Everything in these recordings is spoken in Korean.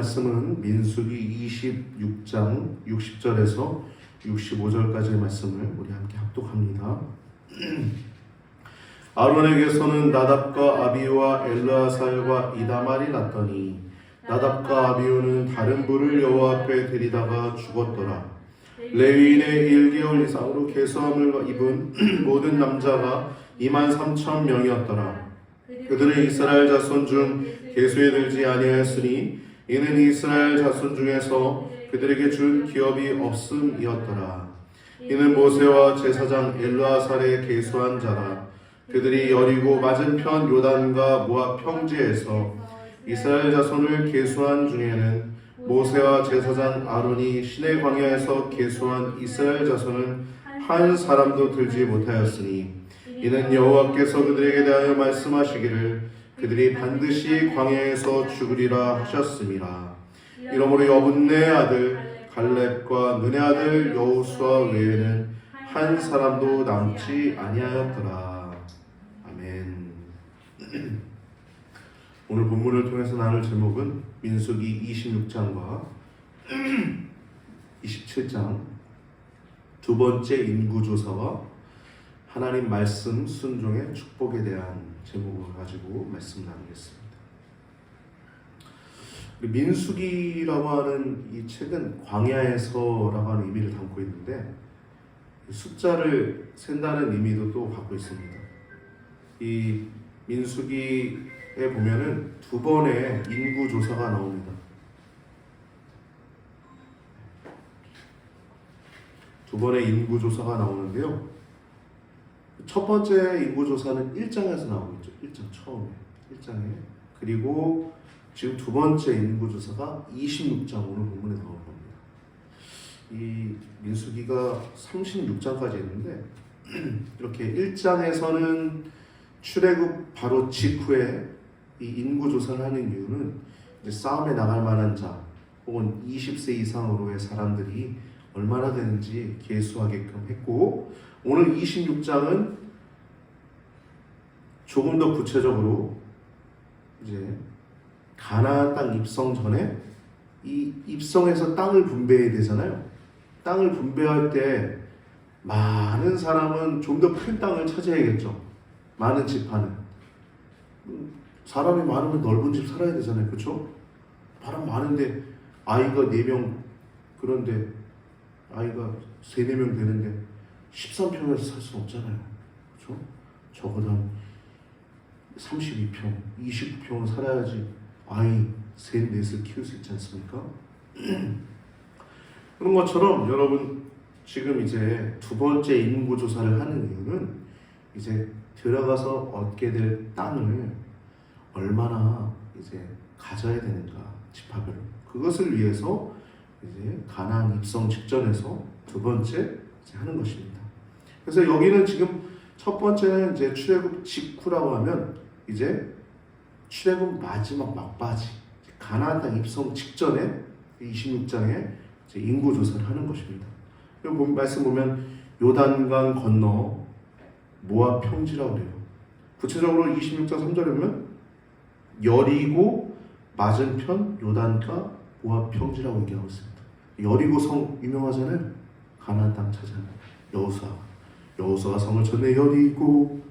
말씀은 민수기 26장 60절에서 65절까지의 말씀을 우리 함께 합독합니다. 아론에게서는 나답과 아비우와 엘르아살과 이다말이 났더니 나답과 아비우는 다른 불을 여호와 앞에 들이다가 죽었더라. 레위인의 1개월 이상으로 계수함을 입은 모든 남자가 23,000명이었더라. 그들은 이스라엘 자손 중 계수에 들지 아니하였으니 이는 이스라엘 자손 중에서 그들에게 준 기업이 없음이었더라. 이는 모세와 제사장 엘르아살에 계수한 자라. 그들이 여리고 맞은편 요단과 모압 평지에서 이스라엘 자손을 계수한 중에는 모세와 제사장 아론이 시내 광야에서 계수한 이스라엘 자손은 한 사람도 들지 못하였으니 이는 여호와께서 그들에게 대하여 말씀하시기를 그들이 반드시 광야에서 죽으리라 하셨음이라. 이러므로 여분네 아들 갈렙과 눈의 아들 여호수아 외에는 한 사람도 남지 아니하였더라. 아멘. 오늘 본문을 통해서 나눌 제목은 민수기 26장과 27장 두 번째 인구조사와 하나님 말씀 순종의 축복에 대한 제목을 가지고 말씀 나누겠습니다. 민수기라고 하는 이 책은 광야에서라고 하는 의미를 담고 있는데 숫자를 센다는 의미도 또 갖고 있습니다. 이 민수기에 보면은 두 번의 인구조사가 나옵니다. 두 번의 인구조사가 나오는데요. 첫 번째 인구조사는 1장에서 나오고 있죠. 1장 처음에 1장에. 그리고 지금 두 번째 인구조사가 26장 오늘 본문에 나올 겁니다. 이 민수기가 36장까지 있는데 이렇게 1장에서는 출애굽 바로 직후에 이 인구조사를 하는 이유는 이제 싸움에 나갈 만한 자 혹은 20세 이상으로의 사람들이 얼마나 되는지 계수하게끔 했고, 오늘 26장은 조금 더 구체적으로 이제 가나안 땅 입성 전에 이 입성해서 땅을 분배해야 되잖아요. 땅을 분배할 때 많은 사람은 좀 더 큰 땅을 차지해야겠죠. 많은 지파는. 사람이 많으면 넓은 집 살아야 되잖아요. 그렇죠? 사람 많은데 아이가 4명, 그런데 아이가 3, 4명 되는데 13평에서 살 수는 없잖아요. 그렇죠? 적어도 한 32평, 29평은 살아야지 아이 3, 4을 키울 수 있지 않습니까? 그런 것처럼 여러분 지금 이제 두 번째 인구조사를 하는 이유는 이제 들어가서 얻게 될 땅을 얼마나 이제 가져야 되는가, 지파별로. 그것을 위해서 이제 가나안 입성 직전에서 두 번째 이제 하는 것입니다. 그래서 여기는 지금 첫 번째는 이제 출애굽 직후라고 하면 이제 출애굽 마지막 막바지, 가나안 땅 입성 직전에 26장에 이제 인구 조사를 하는 것입니다. 여기 말씀 보면 요단강 건너 모압 평지라고 그래요. 구체적으로 26장 3절에 보면 여리고 맞은편 요단가 모압 평지라고 얘기하고 있습니다. 여리고 성 유명하잖아요. 가나안 땅 차지하는 여호수아가 성을 쳤네. 여리고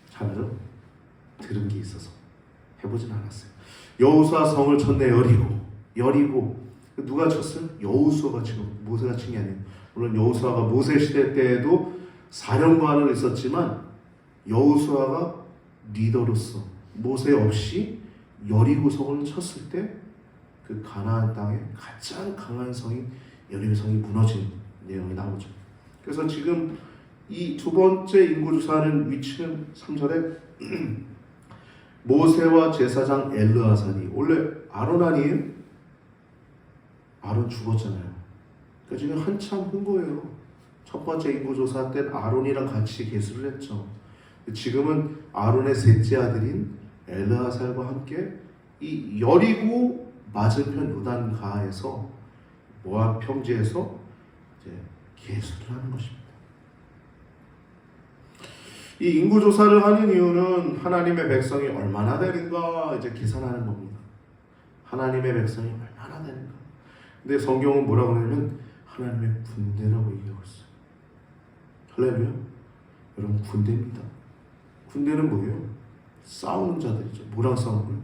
잘하죠? 들은 게 있어서 해보진 않았어요. 여호수아 성을 쳤네. 여리고 누가 쳤어요? 여호수아가 지금 모세가 친 게 아니에요. 물론 여호수아가 모세 시대 때에도 사령관으로 있었지만 여호수아가 리더로서 모세 없이 여리고 성을 쳤을 때 그 가나안 땅의 가장 강한 성인 여리고 성이 무너진 내용이 나오죠. 그래서 지금 이 두 번째 인구조사하는 위치는 3절에 모세와 제사장 엘르아살이, 원래 아론 아니에요? 아론 죽었잖아요. 그러니까 지금 한참 한 거예요. 첫 번째 인구조사 때 아론이랑 같이 계수를 했죠. 지금은 아론의 셋째 아들인 엘르아살과 함께 이 여리고 맞은편 요단가에서 모압 평지에서 이제 계수를 하는 것입니다. 이 인구 조사를 하는 이유는 하나님의 백성이 얼마나 되는가 이제 계산하는 겁니다. 하나님의 백성이 얼마나 되는가. 근데 성경은 뭐라고 하냐면 하나님의 군대라고 얘기하고 있어요. 할렐루야. 여러분, 군대입니다. 군대는 뭐예요? 싸우는 자들이죠. 뭐랑 싸우고요?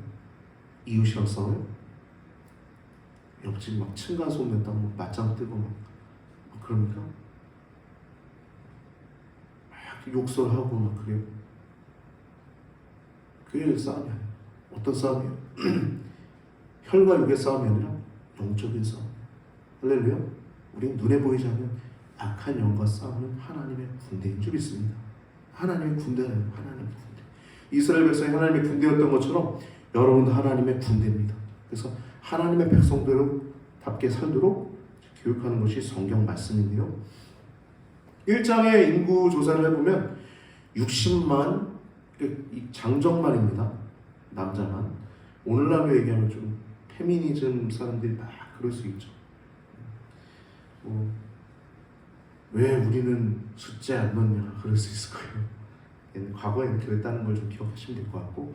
이웃이랑 싸워요? 옆집 막 층간소음 냈다고 막 맞짱 뜨고 막 그럽니까? 막 욕설하고 막 그래요? 그게 싸움이 아니에요. 어떤 싸움이에요? 혈과 육의 싸움이 아니라 영적인 싸움. 할렐루야. 우린 눈에 보이지 않는 악한 영과 싸우는 하나님의 군대인 줄 믿습니다. 하나님의 군대예요. 하나님의 군대. 이스라엘 백성이 하나님의 군대였던 것처럼 여러분도 하나님의 군대입니다. 그래서 하나님의 백성대로답게 살도록 교육하는 것이 성경 말씀인데요. 1장의 인구 조사를 해보면 60만 장정만입니다. 남자만. 오늘날로 얘기하면 좀 페미니즘 사람들이 막 그럴 수 있죠. 왜 우리는 숫자에 안 넣냐 그럴 수 있을 거예요. 과거에는 그랬다는 걸 좀 기억하시면 될 것 같고,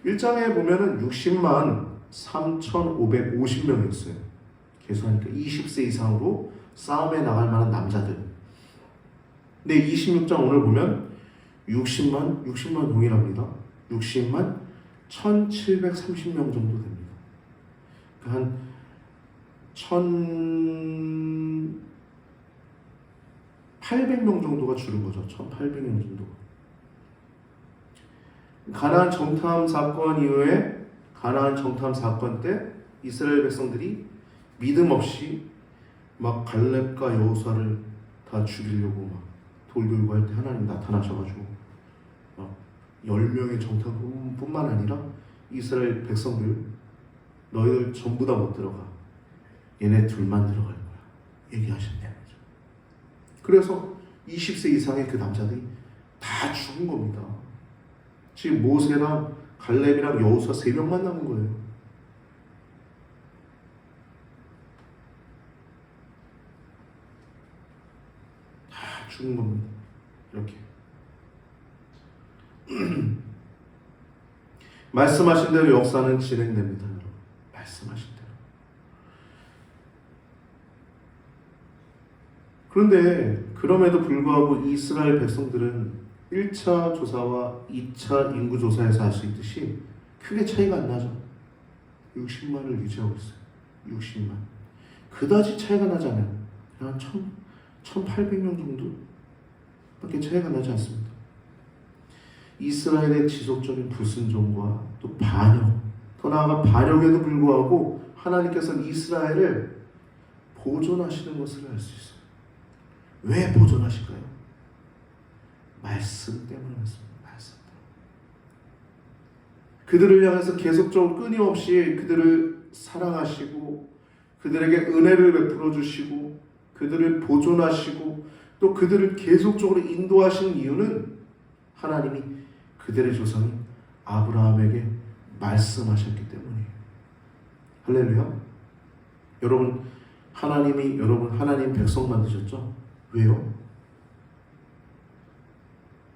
1장에 보면은 60만 3,550명이었어요. 계산하니까 20세 이상으로 싸움에 나갈 만한 남자들. 근데 26장 오늘 보면 60만 동일합니다. 60만 1,730명 정도 됩니다. 그러니까 한 1,800명 정도가 줄은 거죠. 1,800명 정도가. 가나안 정탐 사건 이후에, 가나안 정탐 사건 때 이스라엘 백성들이 믿음 없이 막 갈렙과 여호수아를 다 죽이려고 막 돌 들고 할 때 하나님 나타나셔가지고 막 10명의 정탐꾼뿐만 아니라 이스라엘 백성들, 너희들 전부 다 못 들어가, 얘네 둘만 들어갈 거야 얘기하셨네요. 그래서 20세 이상의 그 남자들이 다 죽은 겁니다. 지금 모세랑 갈렙이랑 여호수아 3명만 남은 거예요. 다 죽은 겁니다. 이렇게 말씀하신 대로 역사는 진행됩니다. 여러분, 말씀하신 대로. 그런데 그럼에도 불구하고 이스라엘 백성들은 1차 조사와 2차 인구 조사에서 알 수 있듯이 크게 차이가 안 나죠. 60만을 유지하고 있어요. 60만. 그다지 차이가 나지 않아요. 한 1,800명 정도밖에 차이가 나지 않습니다. 이스라엘의 지속적인 불순종과 또 반역, 더 나아가 반역에도 불구하고 하나님께서는 이스라엘을 보존하시는 것을 알 수 있어요. 왜 보존하실까요? 말씀 때문에 그렇습니다. 말씀 때문에. 그들을 향해서 계속적으로 끊임없이 그들을 사랑하시고 그들에게 은혜를 베풀어 주시고 그들을 보존하시고 또 그들을 계속적으로 인도하시는 이유는 하나님이 그들의 조상인 아브라함에게 말씀하셨기 때문이에요. 할렐루야. 여러분, 하나님이 여러분 하나님 백성 만드셨죠? 왜요?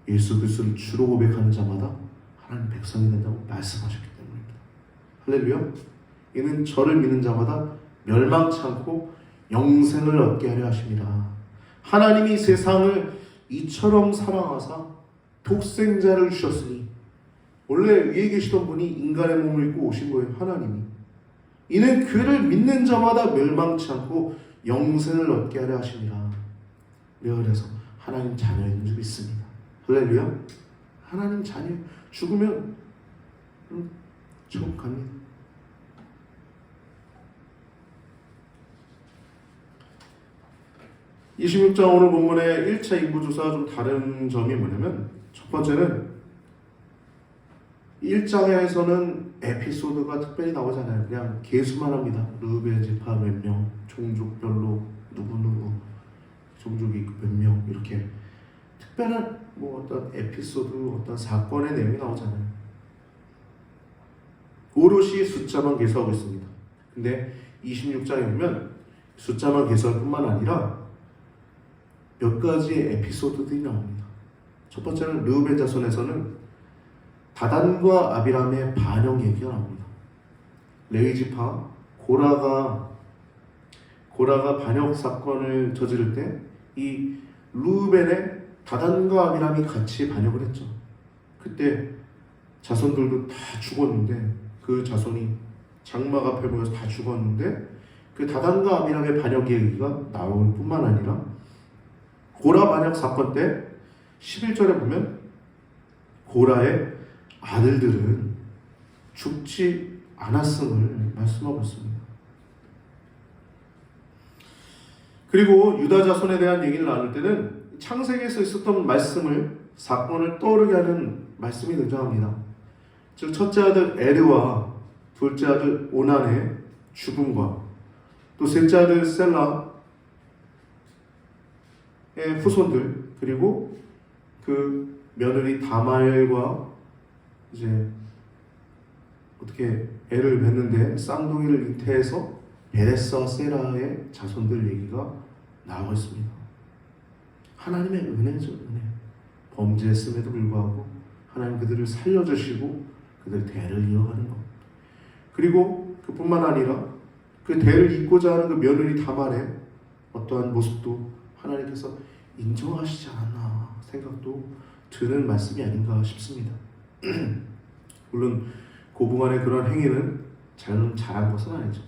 예수 그리스도를 주로 고백하는 자마다 하나님 백성이 된다고 말씀하셨기 때문입니다. 할렐루야. 이는 저를 믿는 자마다 멸망치 않고 영생을 얻게 하려 하심이라. 하나님이 세상을 이처럼 사랑하사 독생자를 주셨으니, 원래 위에 계시던 분이 인간의 몸을 입고 오신 거예요. 하나님이. 이는 그를 믿는 자마다 멸망치 않고 영생을 얻게 하려 하심이라. 그래서 하나님 자녀인 줄 믿습니다. 할렐루야. 하나님 자녀. 죽으면 천국 갑니다. 이 26장 오늘 본문의 1차 인구조사와 좀 다른 점이 뭐냐면, 첫 번째는 1장에서는 에피소드가 특별히 나오잖아요. 그냥 계수만 합니다. 르우벤 지파 몇 명, 종족별로 누구누구 종족이 몇 명, 이렇게 특별한 뭐 어떤 에피소드, 어떤 사건의 내용이 나오잖아요. 오롯이 숫자만 계수하고 있습니다. 근데 26장에 보면 숫자만 계수할 뿐만 아니라 몇 가지의 에피소드들이 나옵니다. 첫 번째는 르우벤 자손에서는 다단과 아비람의 반역 얘기가 나옵니다. 레위 지파 고라가 반역 사건을 저지를 때 이 르우벤의 다단과 아비람이 같이 반역을 했죠. 그때 자손들도 다 죽었는데, 그 자손이 장막 앞에 모여서 다 죽었는데, 그 다단과 아비람의 반역 얘기가 나올 뿐만 아니라 고라 반역 사건 때 11절에 보면 고라의 아들들은 죽지 않았음을 말씀하고 있습니다. 그리고 유다 자손에 대한 얘기를 나눌 때는 창세기에서 있었던 사건을 떠오르게 하는 말씀이 등장합니다. 즉 첫째 아들 에르와 둘째 아들 오난의 죽음과 또 셋째 아들 셀라의 후손들, 그리고 그 며느리 다말과 이제 어떻게 애를 맺는데 쌍둥이를 잉태해서 베레스와 세라의 자손들 얘기가 나오고 있습니다. 하나님의 은혜죠, 은혜. 범죄했음에도 불구하고 하나님 그들을 살려주시고 그들 대를 이어가는 것. 그리고 그뿐만 아니라 그 대를 잇고자 하는 그 며느리 다말의 어떠한 모습도 하나님께서 인정하시지 않았나 생각도 드는 말씀이 아닌가 싶습니다. 물론 고부간의 그런 행위는 잘한 것은 아니죠.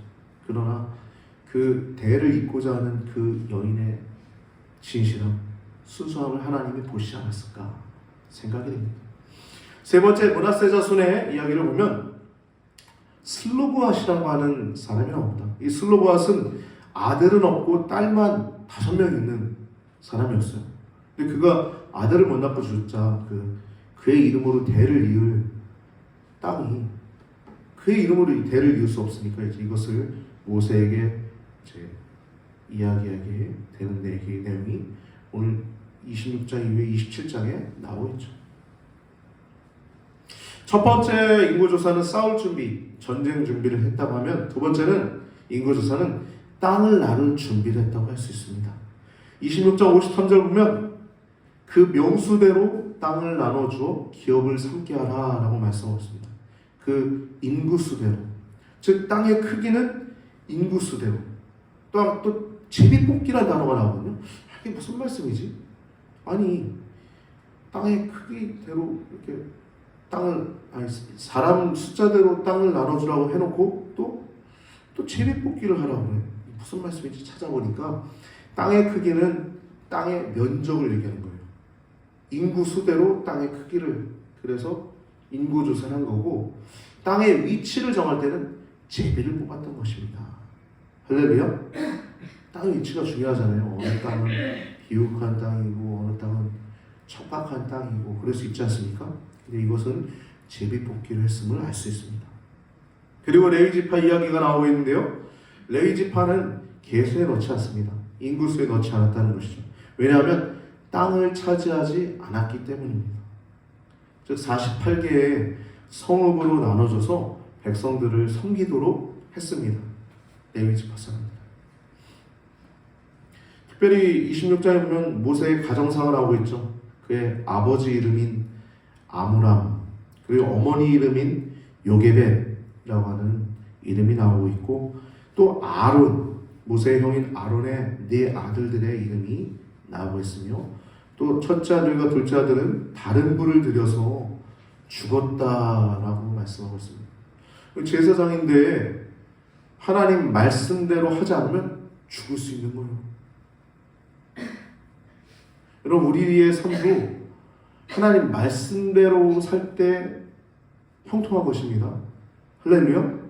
그러나 그 대를 잇고자 하는 그 여인의 진실함, 순수함을 하나님이 보시지 않았을까 생각이 됩니다. 세 번째, 므낫세 자손의 이야기를 보면 슬로보앗이라고 하는 사람이 나옵니다. 이 슬로보앗은 아들은 없고 딸만 5명 있는 사람이었어요. 근데 그가 아들을 못 낳고 죽자 그의 이름으로 대를 이을 땅이, 그의 이름으로 대를 이을 수 없으니까 이제 이것을 모세에게 이제 이야기하게 되는 내용이 오늘 26장 이후에 27장에 나오고 있죠. 첫 번째 인구조사는 싸울 준비, 전쟁 준비를 했다고 하면, 두 번째는 인구조사는 땅을 나눌 준비를 했다고 할 수 있습니다. 26장 53절 보면 그 명수대로 땅을 나눠주어 기업을 삼게 하라 라고 말씀하고 있습니다. 그 인구수대로, 즉 땅의 크기는 인구수대로. 또 제비뽑기라는 단어가 나오거든요. 이게 무슨 말씀이지? 아니, 땅의 크기대로 이렇게 사람 숫자대로 땅을 나눠주라고 해놓고 또 제비뽑기를 하라고 그래. 무슨 말씀인지 찾아보니까 땅의 크기는 땅의 면적을 얘기하는 거예요. 인구수대로 땅의 크기를, 그래서 인구조사를 한 거고, 땅의 위치를 정할 때는 제비를 뽑았던 것입니다. 할렐루야. 땅의 위치가 중요하잖아요. 어느 땅은 비옥한 땅이고 어느 땅은 척박한 땅이고 그럴 수 있지 않습니까? 근데 이것은 제비뽑기를 했음을 알 수 있습니다. 그리고 레위지파 이야기가 나오고 있는데요, 레위지파는 계수에 넣지 않습니다. 인구수에 넣지 않았다는 것이죠. 왜냐하면 땅을 차지하지 않았기 때문입니다. 즉 48개의 성읍으로 나눠져서 백성들을 섬기도록 했습니다. 레위지파 사람들. 특별히 26장에 보면 모세의 가정상을 나오고 있죠. 그의 아버지 이름인 아므람, 그리고 어머니 이름인 요게벳이라고 하는 이름이 나오고 있고, 또 아론, 모세의 형인 아론의 4 아들들의 이름이 나오고 있으며, 또 첫째 아들과 둘째 아들은 다른 불을 들여서 죽었다라고 말씀하고 있습니다. 제사장인데 하나님 말씀대로 하지 않으면 죽을 수 있는 거예요. 여러분, 우리의 삶도 하나님 말씀대로 살 때 형통한 것입니다. 할렐루야.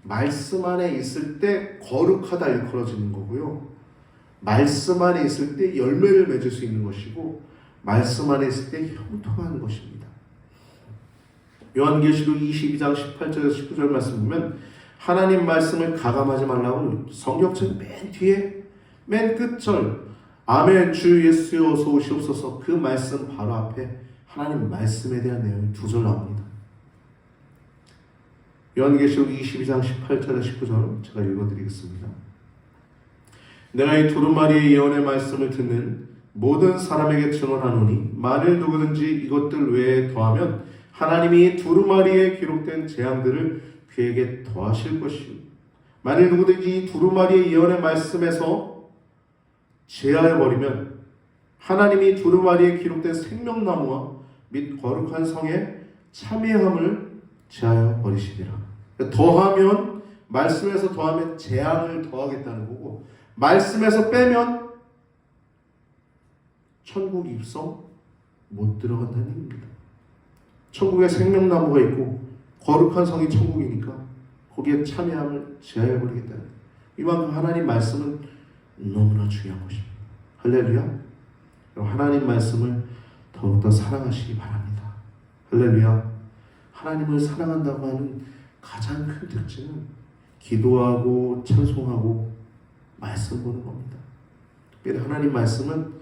말씀 안에 있을 때 거룩하다 일컬어지는 거고요, 말씀 안에 있을 때 열매를 맺을 수 있는 것이고, 말씀 안에 있을 때 형통한 것입니다. 요한계시록 22장 18절에서 19절 말씀 보면 하나님 말씀을 가감하지 말라고 성경책 맨 뒤에 맨 끝절 아멘 주 예수여 어서 오시옵소서, 그 말씀 바로 앞에 하나님 말씀에 대한 내용이 2절 나옵니다. 요한계시록 22장 18절에 19절 제가 읽어드리겠습니다. 내가 이 두루마리의 예언의 말씀을 듣는 모든 사람에게 증언하노니 만일 누구든지 이것들 외에 더하면 하나님이 두루마리에 기록된 재앙들을 그에게 더하실 것이요 만일 누구든지 이 두루마리의 예언의 말씀에서 제하여 버리면 하나님이 두루마리에 기록된 생명나무와 및 거룩한 성에 참여함을 제하여 버리시리라. 더하면 말씀에서 더하면 재앙을 더하겠다는 거고 말씀에서 빼면 천국 입성 못 들어간다는 얘기입니다. 천국에 생명나무가 있고 거룩한 성이 천국이니까 거기에 참여함을 제하여 버리겠다는 거예요. 이만큼 하나님 말씀은 너무나 중요한 것입니다. 할렐루야. 하나님 말씀을 더욱더 사랑하시기 바랍니다. 할렐루야. 하나님을 사랑한다고 하는 가장 큰 특징은 기도하고 찬송하고 말씀 보는 겁니다. 특별히 하나님 말씀은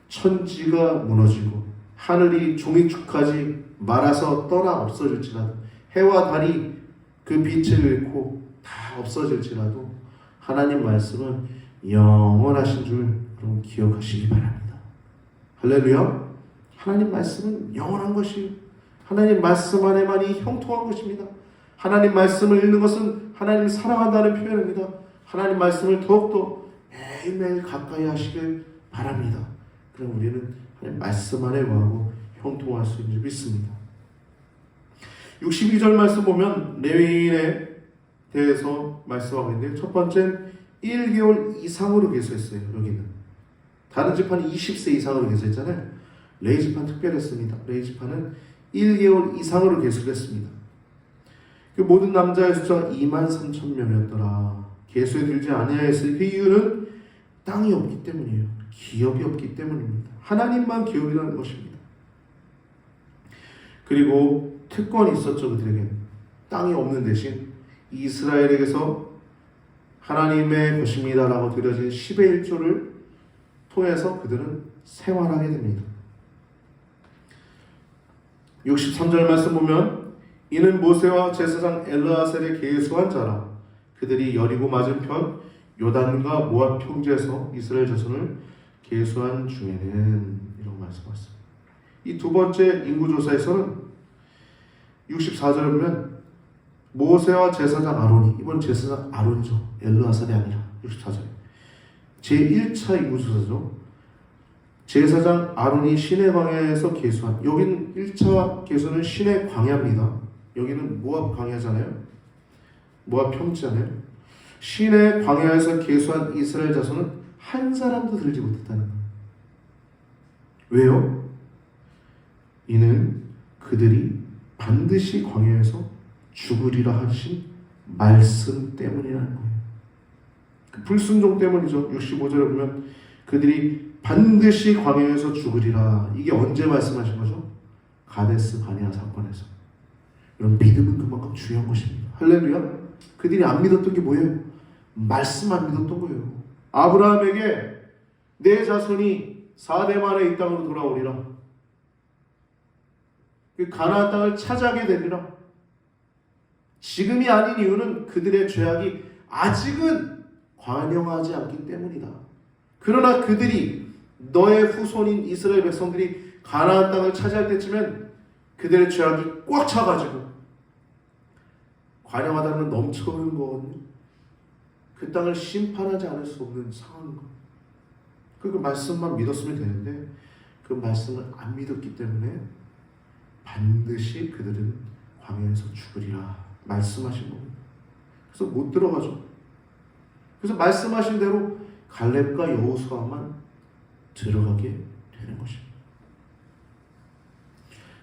천지가 무너지고 하늘이 종이축까지 말아서 떠나 없어질지라도 해와 달이 그 빛을 잃고 다 없어질지라도 하나님 말씀은 영원하신 줄 여러분 기억하시기 바랍니다. 할렐루야. 하나님 말씀은 영원한 것이 하나님 말씀 안에만이 형통한 것입니다. 하나님 말씀을 읽는 것은 하나님을 사랑한다는 표현입니다. 하나님 말씀을 더욱더 매일매일 가까이 하시길 바랍니다. 그럼 우리는 하나님 말씀 안에 거하고 형통할 수 있는 줄 믿습니다. 62절 말씀 보면 레위인에 대해서 말씀하고 있는데 첫 번째는 1개월 이상으로 계수했어요. 여기는 다른 지파는 20세 이상으로 계수했잖아요. 레위 지파는 특별했습니다. 레위 지파는 1개월 이상으로 계수했습니다. 그 모든 남자의 숫자가 23,000명이었더라. 계수에 들지 아니하였으니 그 이유는 땅이 없기 때문이에요. 기업이 없기 때문입니다. 하나님만 기업이라는 것입니다. 그리고 특권이 있었죠. 그들에게는 땅이 없는 대신 이스라엘에게서 하나님의 것입니다 라고 드려진 10의 1조를 통해서 그들은 생활하게 됩니다. 63절 말씀 보면 이는 모세와 제사장 엘르아셀의 계수한 자라. 그들이 여리고 맞은편 요단과 모압 평지에서 이스라엘 자손을 계수한 중에는 이런 말씀하셨습니다. 이 두 번째 인구조사에서는 64절에 보면 모세와 제사장 아론이 이번 제사장 아론이죠. 엘르아셀이 아니라 64절에 제1차 인구조사죠. 제사장 아론이 시내 광야에서 계수한 여기는 1차 계수는 시내 광야입니다. 여기는 모압 광야잖아요. 모압 평지잖아요. 시내 광야에서 계수한 이스라엘 자손은 한 사람도 들지 못했다는 거예요. 왜요? 이는 그들이 반드시 광야에서 죽으리라 하신 말씀 때문이라는 거예요. 그 불순종 때문이죠. 65절에 보면 그들이 반드시 광야에서 죽으리라. 이게 언제 말씀하신 거죠? 가데스 바네아 사건에서. 여러분 믿음은 그만큼 중요한 것입니다. 할렐루야. 그들이 안 믿었던 게 뭐예요? 말씀 안 믿었던 거예요. 아브라함에게 내 자손이 4대 만에 이 땅으로 돌아오리라. 그 가나안 땅을 차지하게 되리라. 지금이 아닌 이유는 그들의 죄악이 아직은 관영하지 않기 때문이다. 그러나 그들이 너의 후손인 이스라엘 백성들이 가나안 땅을 차지할 때쯤엔 그들의 죄악이 꽉 차가지고 관영하다는 넘쳐오는 거거든요. 그 땅을 심판하지 않을 수 없는 상황인 거예요. 그 말씀만 믿었으면 되는데 그 말씀을 안 믿었기 때문에 반드시 그들은 광야에서 죽으리라 말씀하신 겁니다. 그래서 못 들어가죠. 그래서 말씀하신 대로 갈렙과 여호수아만 들어가게 되는 것입니다.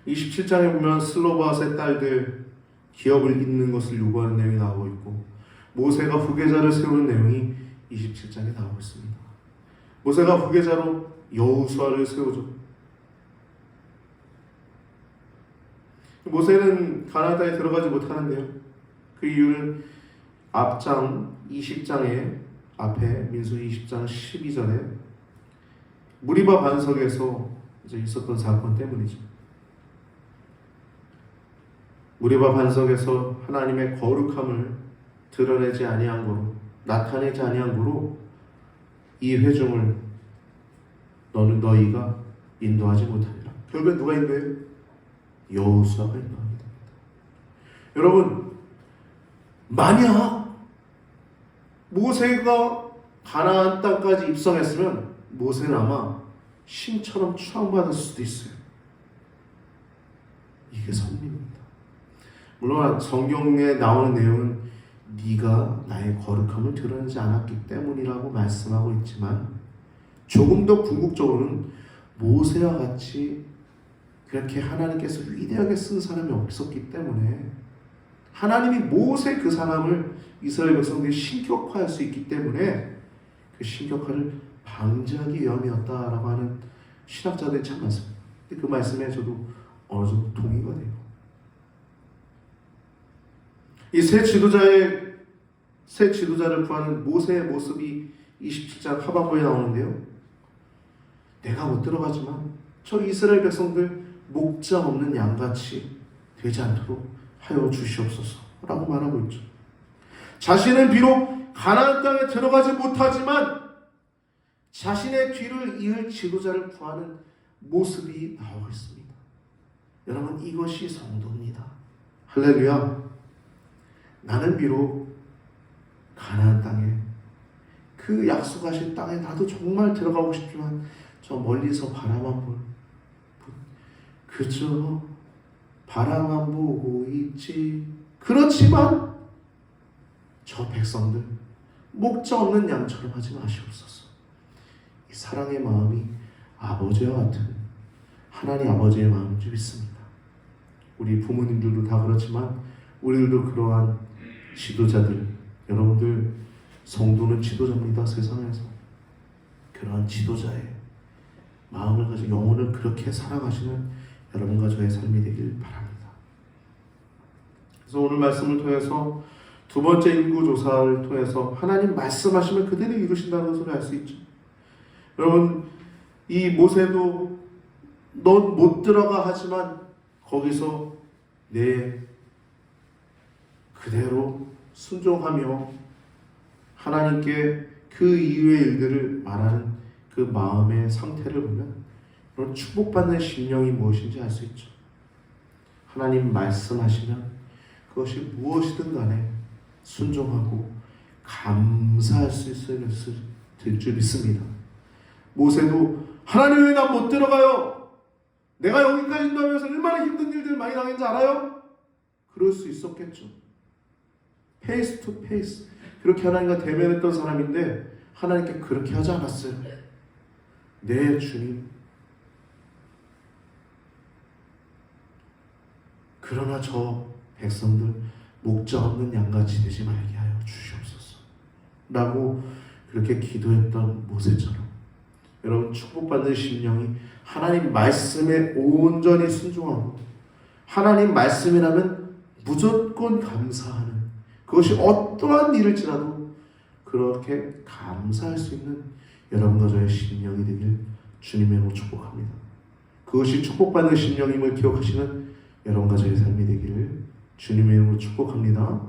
27장에 보면 슬로바앗의 딸들 기업을 잇는 것을 요구하는 내용이 나오고 있고 모세가 후계자를 세우는 내용이 27장에 나오고 있습니다. 모세가 후계자로 여호수아를 세우죠. 모세는 가나안 땅에 들어가지 못하는데요. 그 이유는 앞장 20장에 앞에 민수기 20장 12절에 무리바 반석에서 이제 있었던 사건 때문이죠. 무리바 반석에서 하나님의 거룩함을 드러내지 아니한 거로 나타내지 아니한 거로 이 회중을 너희가 인도하지 못하리라. 결국엔 누가 인도해요? 여호수아가 인도하게 됩니다. 여러분, 만약 모세가 가나안 땅까지 입성했으면 모세는 아마 신처럼 추앙받을 수도 있어요. 이게 섭리입니다. 물론 성경에 나오는 내용은 네가 나의 거룩함을 드러내지 않았기 때문이라고 말씀하고 있지만 조금 더 궁극적으로는 모세와 같이 그렇게 하나님께서 위대하게 쓴 사람이 없었기 때문에 하나님이 모세 그 사람을 이스라엘 백성들이 신격화할 수 있기 때문에 그 신격화를 방지하기 위함이었다라고 하는 신학자들이 참 많습니다. 근데 그 말씀에 저도 어느 정도 동의가 돼요. 이 새 지도자를 구하는 모세의 모습이 27장 하반부에 나오는데요. 내가 못 들어가지만 저 이스라엘 백성들 목자 없는 양같이 되지 않도록 하여 주시옵소서 라고 말하고 있죠. 자신은 비록 가나안 땅에 들어가지 못하지만 자신의 뒤를 이을 지도자를 구하는 모습이 나오고 있습니다. 여러분, 이것이 성도입니다. 할렐루야. 나는 비록 가나안 땅에 그 약속하신 땅에 나도 정말 들어가고 싶지만 저 멀리서 바라만 그저 바라만 보고 있지. 그렇지만 저 백성들 목자 없는 양처럼 하지 마시옵소서. 이 사랑의 마음이 아버지와 같은 하나님 아버지의 마음인 줄 믿습니다. 우리 부모님들도 다 그렇지만 우리들도 그러한 지도자들, 여러분들 성도는 지도자입니다. 세상에서 그러한 지도자의 마음을 가지고 영혼을 그렇게 사랑하시는 여러분과 저의 삶이 되길 바랍니다. 그래서 오늘 말씀을 통해서 두 번째 인구조사를 통해서 하나님 말씀하시면 그대로 이루신다는 것을 알 수 있죠. 여러분, 이 모세도 넌 못 들어가 하지만 거기서 내 그대로 순종하며 하나님께 그 이후의 일들을 말하는 그 마음의 상태를 보면 그런 축복받는 심령이 무엇인지 알 수 있죠. 하나님 말씀하시면 그것이 무엇이든 간에 순종하고 감사할 수 있을 줄 믿습니다. 모세도 하나님 왜 난 못 들어가요? 내가 여기까지 인도하면서 얼마나 힘든 일들 많이 당했는지 알아요? 그럴 수 있었겠죠. 페이스 투 페이스 그렇게 하나님과 대면했던 사람인데 하나님께 그렇게 하지 않았어요. 네, 주님. 그러나 저 백성들 목자 없는 양같이 되지 말게 하여 주시옵소서 라고 그렇게 기도했던 모세처럼 여러분, 축복받는 심령이 하나님 말씀에 온전히 순종하고 하나님 말씀이라면 무조건 감사하는, 그것이 어떠한 일일지라도 그렇게 감사할 수 있는 여러분과 저의 심령이 되길 주님의 이름으로 축복합니다. 그것이 축복받는 심령임을 기억하시는 여러분과 저의 삶이 되기를 주님의 이름으로 축복합니다.